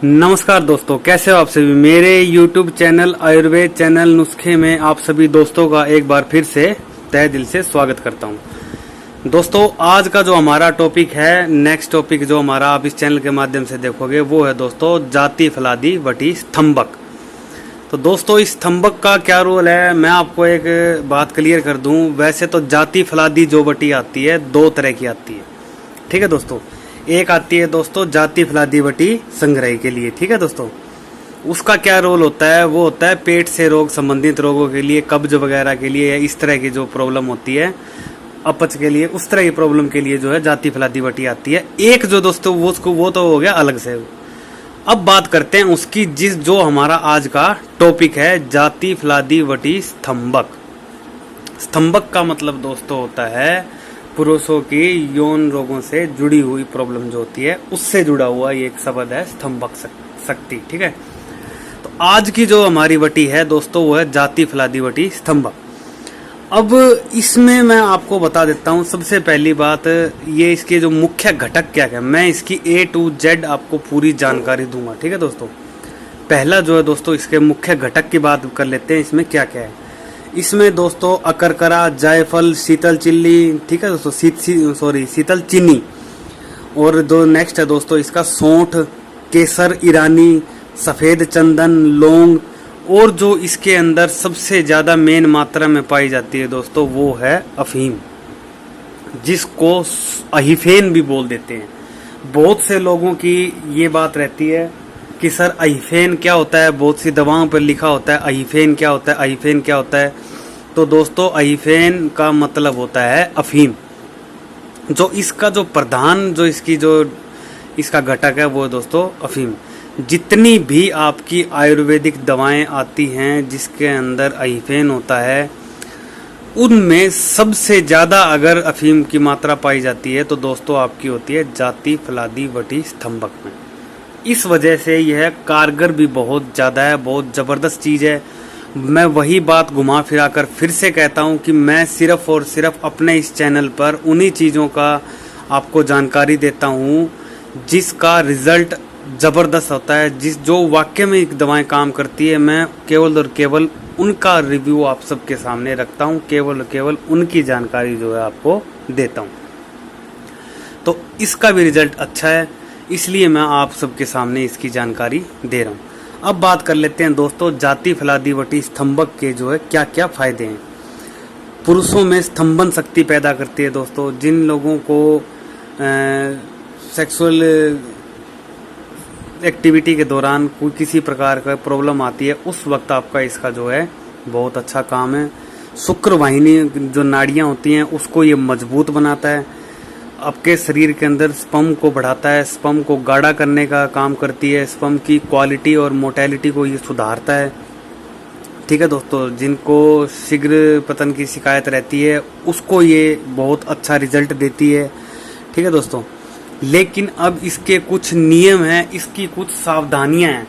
नमस्कार दोस्तों, कैसे हो आप सभी। मेरे YouTube चैनल आयुर्वेद चैनल नुस्खे में आप सभी दोस्तों का एक बार फिर से तहे दिल से स्वागत करता हूं। दोस्तों, आज का जो हमारा टॉपिक है, नेक्स्ट टॉपिक जो हमारा आप इस चैनल के माध्यम से देखोगे वो है दोस्तों जाति फलादी वटी स्तंभक। तो दोस्तों, इस स्तंभक का क्या रोल है, मैं आपको एक बात क्लियर कर दूं। वैसे तो जाति फलादी जो वटी आती है दो तरह की आती है, ठीक है दोस्तों। एक आती है दोस्तों जाति फलादी वटी संग्रह के लिए, ठीक है दोस्तों। उसका क्या रोल होता है, वो होता है पेट से रोग संबंधित रोगों के लिए, कब्ज वगैरह के लिए, इस तरह की जो प्रॉब्लम होती है अपच के लिए, उस तरह की प्रॉब्लम के लिए जो है जाति फलादी वटी आती है। एक जो दोस्तों वो तो हो गया अलग से। अब बात करते हैं उसकी, जो हमारा आज का टॉपिक है जाति फलादी वटी स्तंभक। स्तंभक का मतलब दोस्तों होता है पुरुषों की यौन रोगों से जुड़ी हुई प्रॉब्लम जो होती है, उससे जुड़ा हुआ ये एक शब्द है स्तंभक शक्ति, ठीक है। तो आज की जो हमारी वटी है दोस्तों वो है जाति फलादी वटी स्तंभक। अब इसमें मैं आपको बता देता हूँ सबसे पहली बात, ये इसके जो मुख्य घटक क्या है, मैं इसकी A to Z आपको पूरी जानकारी दूंगा, ठीक है दोस्तों। पहला जो है दोस्तों इसके मुख्य घटक की बात कर लेते हैं, इसमें क्या क्या है। इसमें दोस्तों अकरकरा, जायफल, शीतल चिल्ली, ठीक है दोस्तों, शीतल चीनी, और जो नेक्स्ट है दोस्तों इसका सौंठ, केसर ईरानी, सफेद चंदन, लौंग, और जो इसके अंदर सबसे ज्यादा मेन मात्रा में पाई जाती है दोस्तों वो है अफीम, जिसको अहिफेन भी बोल देते हैं। बहुत से लोगों की ये बात रहती है कि सर अहिफेन क्या होता है, बहुत सी दवाओं पर लिखा होता है अहिफेन क्या होता है, अहिफेन क्या होता है। तो दोस्तों अहिफेन का मतलब होता है अफीम। जो इसका जो प्रधान जो इसका घटक है वो दोस्तों अफीम। जितनी भी आपकी आयुर्वेदिक दवाएं आती हैं जिसके अंदर अहिफेन होता है, उनमें सबसे ज्यादा अगर अफीम की मात्रा पाई जाती है तो दोस्तों आपकी होती है जाति फलादी वटी स्तंभक में। इस वजह से यह कारगर भी बहुत ज़्यादा है, बहुत ज़बरदस्त चीज़ है। मैं वही बात घुमा फिरा कर फिर से कहता हूं कि मैं सिर्फ और सिर्फ अपने इस चैनल पर उन्हीं चीज़ों का आपको जानकारी देता हूं जिसका रिजल्ट ज़बरदस्त होता है, जो वाकई में एक दवाएं काम करती है। मैं केवल और केवल उनका रिव्यू आप सबके सामने रखता हूं, केवल और केवल उनकी जानकारी जो है आपको देता हूं। तो इसका भी रिजल्ट अच्छा है, इसलिए मैं आप सबके सामने इसकी जानकारी दे रहा हूँ। अब बात कर लेते हैं दोस्तों जाति फलादी वटी स्तंभक के जो है क्या क्या फायदे हैं। पुरुषों में स्तंभन शक्ति पैदा करती है दोस्तों। जिन लोगों को सेक्सुअल एक्टिविटी के दौरान कोई किसी प्रकार का प्रॉब्लम आती है, उस वक्त आपका इसका जो है बहुत अच्छा काम है। शुक्र वाहिनी जो नाड़ियाँ होती हैं उसको ये मजबूत बनाता है। आपके शरीर के अंदर स्पर्म को बढ़ाता है, स्पर्म को गाढ़ा करने का काम करती है, स्पर्म की क्वालिटी और मोटेलिटी को ये सुधारता है, ठीक है दोस्तों। जिनको शीघ्र पतन की शिकायत रहती है उसको ये बहुत अच्छा रिजल्ट देती है, ठीक है दोस्तों। लेकिन अब इसके कुछ नियम हैं, इसकी कुछ सावधानियां हैं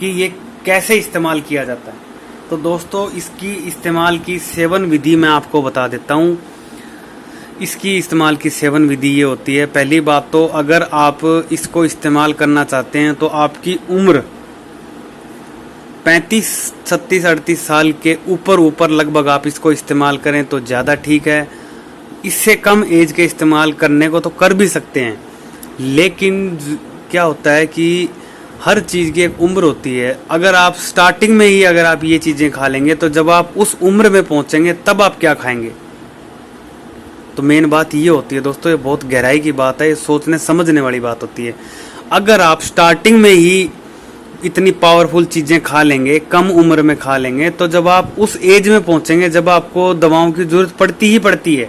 कि ये कैसे इस्तेमाल किया जाता है। तो दोस्तों इसकी इस्तेमाल की सेवन विधि मैं आपको बता देता हूँ। इसकी इस्तेमाल की सेवन विधि ये होती है, पहली बात तो अगर आप इसको इस्तेमाल करना चाहते हैं तो आपकी उम्र 35, 36, 38 साल के ऊपर लगभग आप इसको इस्तेमाल करें तो ज़्यादा ठीक है। इससे कम एज के इस्तेमाल करने को तो कर भी सकते हैं, लेकिन क्या होता है कि हर चीज़ की एक उम्र होती है। अगर आप स्टार्टिंग में ही अगर आप ये चीज़ें खा लेंगे तो जब आप उस उम्र में पहुँचेंगे तब आप क्या खाएंगे। तो मेन बात ये होती है दोस्तों, ये बहुत गहराई की बात है, ये सोचने समझने वाली बात होती है। अगर आप स्टार्टिंग में ही इतनी पावरफुल चीज़ें खा लेंगे, कम उम्र में खा लेंगे, तो जब आप उस एज में पहुंचेंगे जब आपको दवाओं की जरूरत पड़ती ही पड़ती है।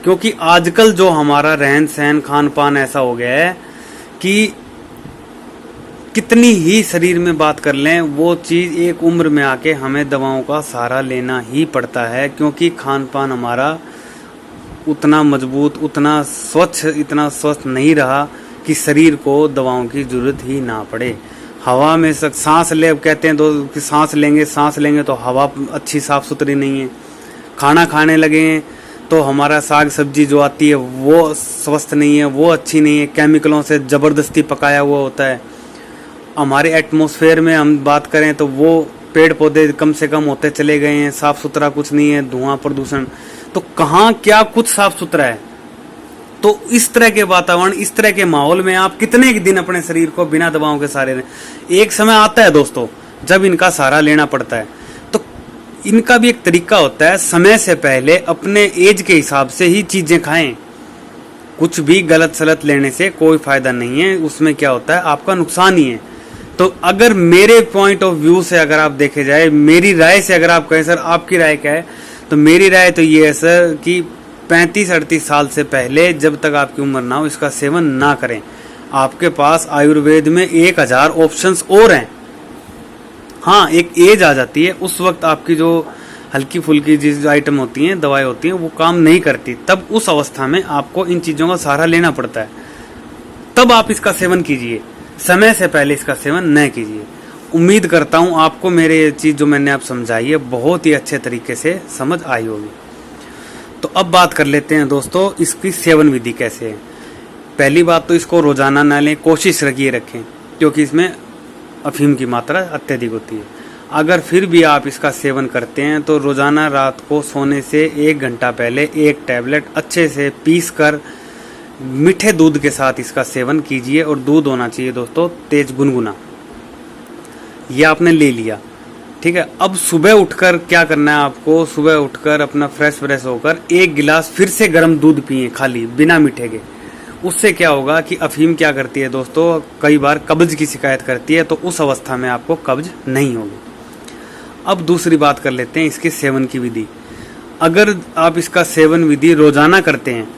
क्योंकि आजकल जो हमारा रहन सहन खान पान ऐसा हो गया है कि कितनी ही शरीर में बात कर लें, वो चीज़ एक उम्र में आके हमें दवाओं का सहारा लेना ही पड़ता है। क्योंकि खान पान हमारा उतना मजबूत, उतना स्वच्छ, इतना स्वस्थ नहीं रहा कि शरीर को दवाओं की जरूरत ही ना पड़े। हवा में सांस ले, कहते हैं तो कि सांस लेंगे तो हवा अच्छी साफ सुथरी नहीं है। खाना खाने लगे तो हमारा साग सब्जी जो आती है वो स्वस्थ नहीं है, वो अच्छी नहीं है, केमिकलों से ज़बरदस्ती पकाया हुआ होता है। हमारे एटमॉस्फेयर में हम बात करें तो वो पेड़ पौधे कम से कम होते चले गए हैं, साफ सुथरा कुछ नहीं है, धुआं प्रदूषण, तो कहाँ क्या कुछ साफ सुथरा है। तो इस तरह के वातावरण, इस तरह के माहौल में आप कितने दिन अपने शरीर को बिना दवाओं के सहारे दें। एक समय आता है दोस्तों जब इनका सहारा लेना पड़ता है, तो इनका भी एक तरीका होता है, समय से पहले अपने एज के हिसाब से ही चीजें खाएं। कुछ भी गलत सलत लेने से कोई फायदा नहीं है, उसमें क्या होता है आपका नुकसान ही है। तो अगर मेरे पॉइंट ऑफ व्यू से अगर आप देखे जाए, मेरी राय से अगर आप कहें सर आपकी राय क्या है, तो मेरी राय तो ये है सर कि 35-38 साल से पहले जब तक आपकी उम्र ना हो इसका सेवन ना करें। आपके पास आयुर्वेद में 1000 ऑप्शंस और हैं। हाँ, एक एज आ जाती है, उस वक्त आपकी जो हल्की फुल्की जिस आइटम होती हैं, दवाएं होती हैं, वो काम नहीं करती। तब उस अवस्था में आपको इन चीजों का सहारा लेना पड़ता है, तब आप इसका सेवन कीजिए, समय से पहले इसका सेवन न कीजिए। उम्मीद करता हूं आपको मेरे ये चीज जो मैंने आप समझाई है बहुत ही अच्छे तरीके से समझ आई होगी। तो अब बात कर लेते हैं दोस्तों इसकी सेवन विधि कैसे है। पहली बात तो इसको रोजाना ना लें, कोशिश रखें, क्योंकि इसमें अफीम की मात्रा अत्यधिक होती है। अगर फिर भी आप इसका सेवन करते हैं तो रोजाना रात को सोने से 1 घंटा पहले 1 टैबलेट अच्छे से पीस कर मीठे दूध के साथ इसका सेवन कीजिए। और दूध होना चाहिए दोस्तों तेज गुनगुना। ये आपने ले लिया, ठीक है। अब सुबह उठकर क्या करना है आपको, सुबह उठकर अपना फ्रेश होकर 1 गिलास फिर से गर्म दूध पिए, खाली बिना मीठे के। उससे क्या होगा कि अफीम क्या करती है दोस्तों, कई बार कब्ज की शिकायत करती है, तो उस अवस्था में आपको कब्ज नहीं होगी। अब दूसरी बात कर लेते हैं इसके सेवन की विधि। अगर आप इसका सेवन विधि रोजाना करते हैं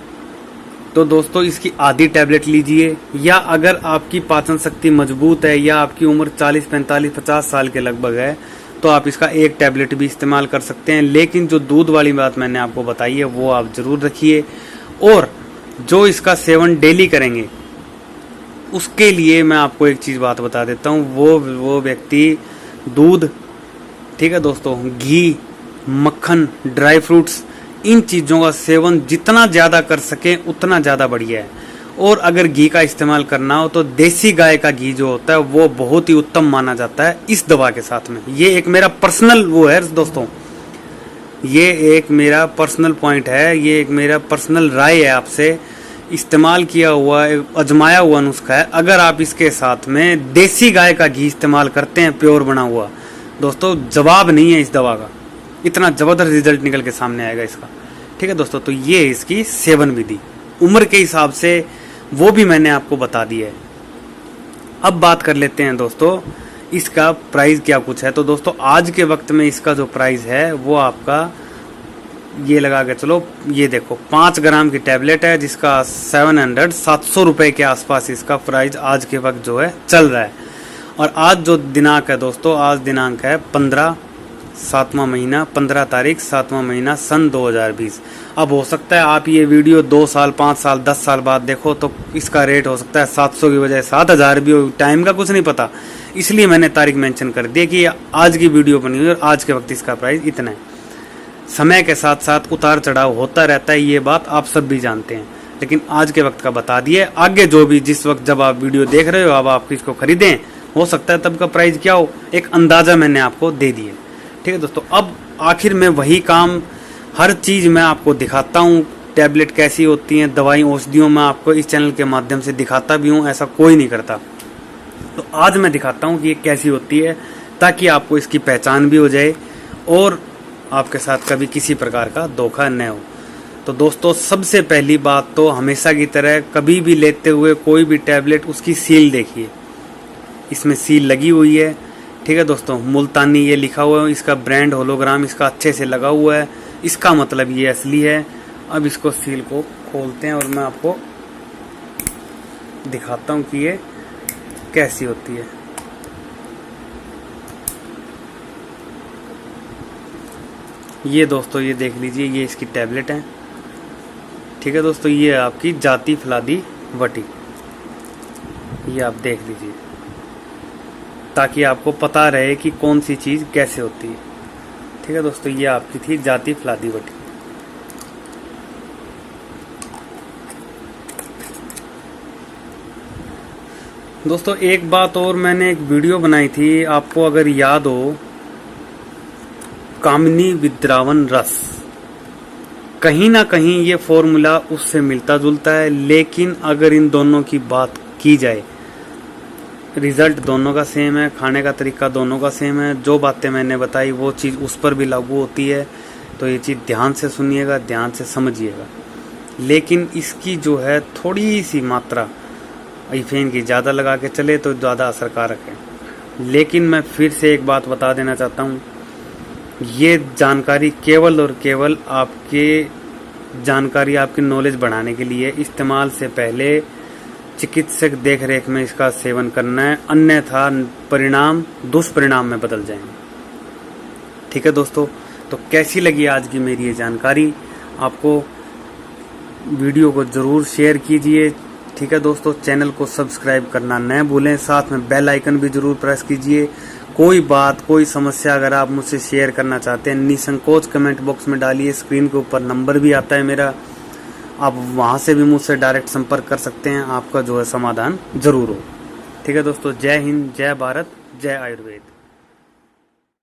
तो दोस्तों इसकी आधी टैबलेट लीजिए, या अगर आपकी पाचन शक्ति मजबूत है या आपकी उम्र 40, 45, 50 साल के लगभग है तो आप इसका 1 टैबलेट भी इस्तेमाल कर सकते हैं। लेकिन जो दूध वाली बात मैंने आपको बताई है वो आप जरूर रखिए। और जो इसका सेवन डेली करेंगे उसके लिए मैं आपको एक चीज बात बता देता हूँ, वो व्यक्ति दूध, ठीक है दोस्तों, घी, मक्खन, ड्राई फ्रूट्स, इन चीजों का सेवन जितना ज्यादा कर सके उतना ज्यादा बढ़िया है। और अगर घी का इस्तेमाल करना हो तो देसी गाय का घी जो होता है वो बहुत ही उत्तम माना जाता है इस दवा के साथ में। ये एक मेरा पर्सनल वो है दोस्तों, ये एक मेरा पर्सनल पॉइंट है, ये एक मेरा पर्सनल राय है आपसे, इस्तेमाल किया हुआ आजमाया हुआ नुस्खा है। अगर आप इसके साथ में देसी गाय का घी इस्तेमाल करते हैं प्योर बना हुआ, दोस्तों जवाब नहीं है इस दवा का, इतना जबरदस्त रिजल्ट निकल के सामने आएगा इसका, ठीक है दोस्तों। तो ये इसकी सेवन विधि उम्र के हिसाब से वो भी मैंने आपको बता दिया है। अब बात कर लेते हैं दोस्तों इसका प्राइस क्या कुछ है। तो दोस्तों आज के वक्त में इसका जो प्राइस है वो आपका ये लगा के चलो, ये देखो 5 ग्राम की टैबलेट है जिसका 700 रुपए के आसपास इसका प्राइस आज के वक्त जो है चल रहा है। और आज जो दिनांक है दोस्तों, आज दिनांक है 15 7वां महीना, 15 तारीख 7वां महीना सन 2020। अब हो सकता है आप ये वीडियो 2 साल, 5 साल, 10 साल बाद देखो तो इसका रेट हो सकता है 700 की बजाय 7000 भी हो, टाइम का कुछ नहीं पता। इसलिए मैंने तारीख मेंशन कर दी कि आज की वीडियो बनी हुई और आज के वक्त इसका प्राइस इतना है। समय के साथ साथ उतार चढ़ाव होता रहता है, ये बात आप सब भी जानते हैं, लेकिन आज के वक्त का बता दिए। आगे जो भी जिस वक्त जब आप वीडियो देख रहे हो अब आप इसको खरीदें, हो सकता है तब का प्राइस क्या हो, एक अंदाजा मैंने आपको दे दिए, ठीक है दोस्तों। अब आखिर में वही काम, हर चीज मैं आपको दिखाता हूँ, टैबलेट कैसी होती हैं, दवाई औषधियों में आपको इस चैनल के माध्यम से दिखाता भी हूँ, ऐसा कोई नहीं करता। तो आज मैं दिखाता हूँ कि ये कैसी होती है, ताकि आपको इसकी पहचान भी हो जाए और आपके साथ कभी किसी प्रकार का धोखा न हो। तो दोस्तों सबसे पहली बात तो हमेशा की तरह कभी भी लेते हुए कोई भी टैबलेट उसकी सील देखिए, इसमें सील लगी हुई है, ठीक है दोस्तों। मुल्तानी ये लिखा हुआ है, इसका ब्रांड होलोग्राम इसका अच्छे से लगा हुआ है, इसका मतलब ये असली है। अब इसको सील को खोलते हैं और मैं आपको दिखाता हूँ कि ये कैसी होती है। ये दोस्तों ये देख लीजिए, ये इसकी टैबलेट है, ठीक है दोस्तों। ये आपकी जाति फलादी वटी, ये आप देख लीजिए ताकि आपको पता रहे कि कौन सी चीज कैसे होती है, ठीक है दोस्तों। ये आपकी थी जाति फलादी वटी। दोस्तों एक बात और, मैंने एक वीडियो बनाई थी, आपको अगर याद हो, कामिनी विद्रावण रस, कहीं ना कहीं ये फॉर्मूला उससे मिलता जुलता है, लेकिन अगर इन दोनों की बात की जाए, रिजल्ट दोनों का सेम है, खाने का तरीका दोनों का सेम है, जो बातें मैंने बताई वो चीज़ उस पर भी लागू होती है। तो ये चीज़ ध्यान से सुनिएगा, ध्यान से समझिएगा। लेकिन इसकी जो है थोड़ी सी मात्रा आइफेन की ज़्यादा लगा के चले तो ज़्यादा असरकारक है। लेकिन मैं फिर से एक बात बता देना चाहता हूँ, ये जानकारी केवल और केवल आपकी नॉलेज बढ़ाने के लिए, इस्तेमाल से पहले चिकित्सक देख रेख में इसका सेवन करना है, अन्यथा परिणाम दुष्परिणाम में बदल जाएंगे। ठीक है दोस्तों, तो कैसी लगी आज की मेरी ये जानकारी, आपको वीडियो को ज़रूर शेयर कीजिए। ठीक है दोस्तों, चैनल को सब्सक्राइब करना न भूलें, साथ में बेल आइकन भी ज़रूर प्रेस कीजिए। कोई बात, कोई समस्या अगर आप मुझसे शेयर करना चाहते हैं, निसंकोच कमेंट बॉक्स में डालिए। स्क्रीन के ऊपर नंबर भी आता है मेरा, आप वहाँ से भी मुझसे डायरेक्ट संपर्क कर सकते हैं, आपका जो है समाधान ज़रूर हो। ठीक है दोस्तों, जय हिंद, जय भारत, जय आयुर्वेद।